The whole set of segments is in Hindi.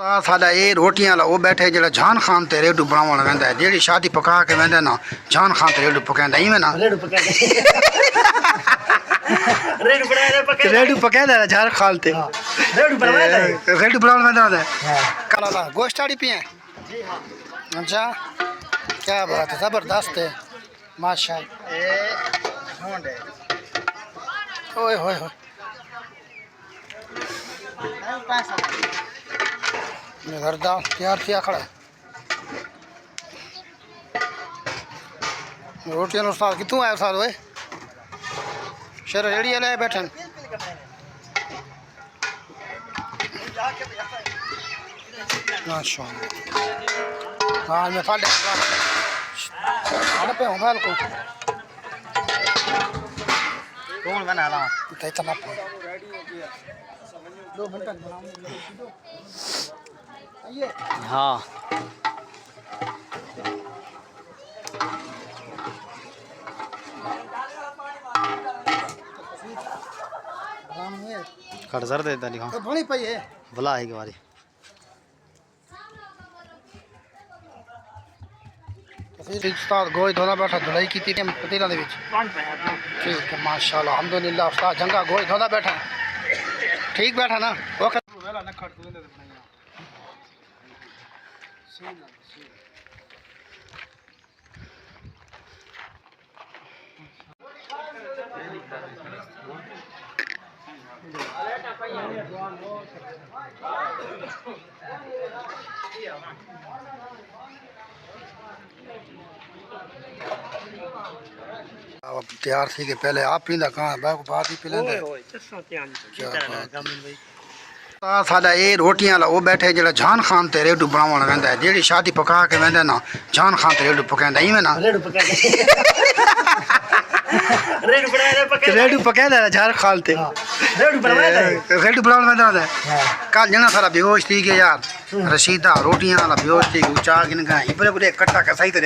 साडा ये रोटियां ला वो बैठे जड़ा जान खान ते रेडू बनावण वेंदा है जेड़ी शादी पका के वेंदा ना जान खान ते रेडू पकांदा ही में ना रेडू पकांदा जान खान ते रेडू बनावण वेंदा है काला ला गोश्ताड़ी पिए जी हां अच्छा क्या बात है जबरदस्त है माशाअल्लाह होंडे ओए होए होए घर दाल तैयार किया खड़ा है रोटियां उस्ताद कितों आया उस्ताद ओए शेर रेडी ले बैठन माशाअल्लाह हां मैं फाड़े पे हूं को कौन बना रहा तो इतना 2 मिनट बनाऊंगा हाँ खड़ सर देता लिखा तो बनी पई है भला है के बारी उस्ताद गोई धोना बैठा धुलाई की थी पतीला दे विच ठीक है माशाल्लाह अल्हम्दुलिल्लाह उस्ताद जंगा गोई धोना बैठा ठीक बैठा ना वो वेला न खड़ तू दे अब तैयार थी के पहले आप पींदा कहाँ बाको बात ही पी लेंदे साडा ये रोटियां ला वो बैठे जड़ा जान खान ते रेडू बनावण वेंदा है जेड़ी शादी पका के वेंदा ना जान खान ते रेडू पकांदा ही में ना रेडू पकांदा जान खान ते रेडू बनावण वेंदा है कल जना सारा बेहोश थी के यार रशीदा रोटियां ला बेहोश थी ऊंचा गिन गा इबरे बुरे कट्टा का सही ते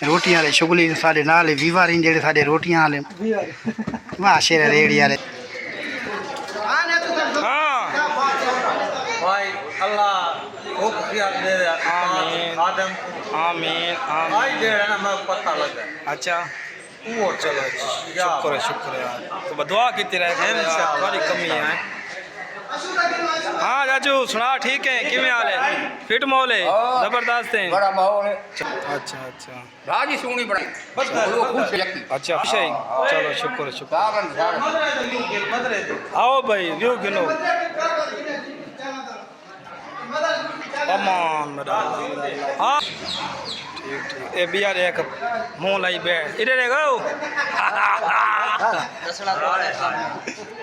रोटियां ले शुगली साडे नाल वीवारी जेड़े साडे रोटियां ले वाह शेर रेड़ी यार अल्लाह खुशियां दे आमीन आदम आमीन आमीन दे ना मैं पता लगा अच्छा वो चलो शुक्र यार तो दुआ कीती रहे थोड़ी कमी है हाँ राजू सुना ठीक है किवें हाल है फिट माहौल है जबरदस्त है बड़ा माहौल है अच्छा अच्छा राजी सोनी बड़ा बस वो खुश है अच्छा खुश है चलो शुक्र आओ भाई व्यू गिनो अमान मेरा हाँ ठीक ठीक ए बियार एक मुंह लाई बैठ इधर देखो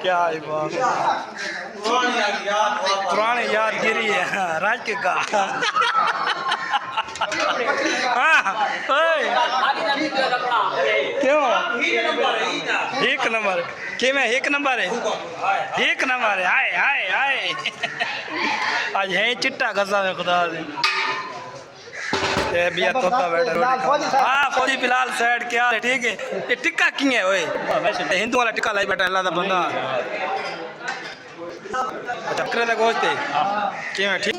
क्या है बात पुरानी यादगिरी है राज के का क्यों एक नंबर कि मैं एक नंबर है हाय हाय हाय आज है चिट्टा गजा में खुदा से बिया तोता बैठा हाँ फौजी फिलहाल साइड क्या है ठीक है ये टिक्का किंग है ओए हिंदू वाला टिक्का लाई बैठा अल्लाह दा बंदा अच्छा करे दा गोश्त है कि मैं ठीक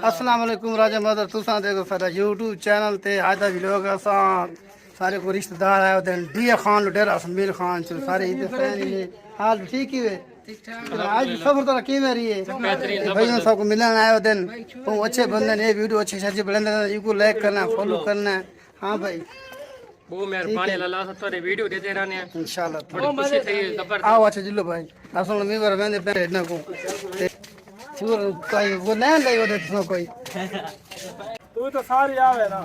अस्सलाम वालेकुम राजा मदर तुसा देखो सारा यूट्यूब चैनल ते आज दा व्लॉग असां सारे को रिश्तेदार आए होते डी खान लुटेरा समीर खान चो सारे इधर फैन ने हाल ठीक ही है आज सफर तो की मेरी है भाइयों सबको मिलन आए होते वो अच्छे बंदे ने वीडियो अच्छी अच्छी बनाते हैं इनको लाइक करना फॉलो करना हां भाई वो मेहरबानी अल्लाह सब तोरे वीडियो देते रहने इंशाल्लाह थोड़ी खुशी थी जबरदस्त आओ अच्छा जिल्लो भाई असल में मेरे बंदे पे ना को कोई वो नहीं ले वो दे कोई तू तो सारी आवे ना।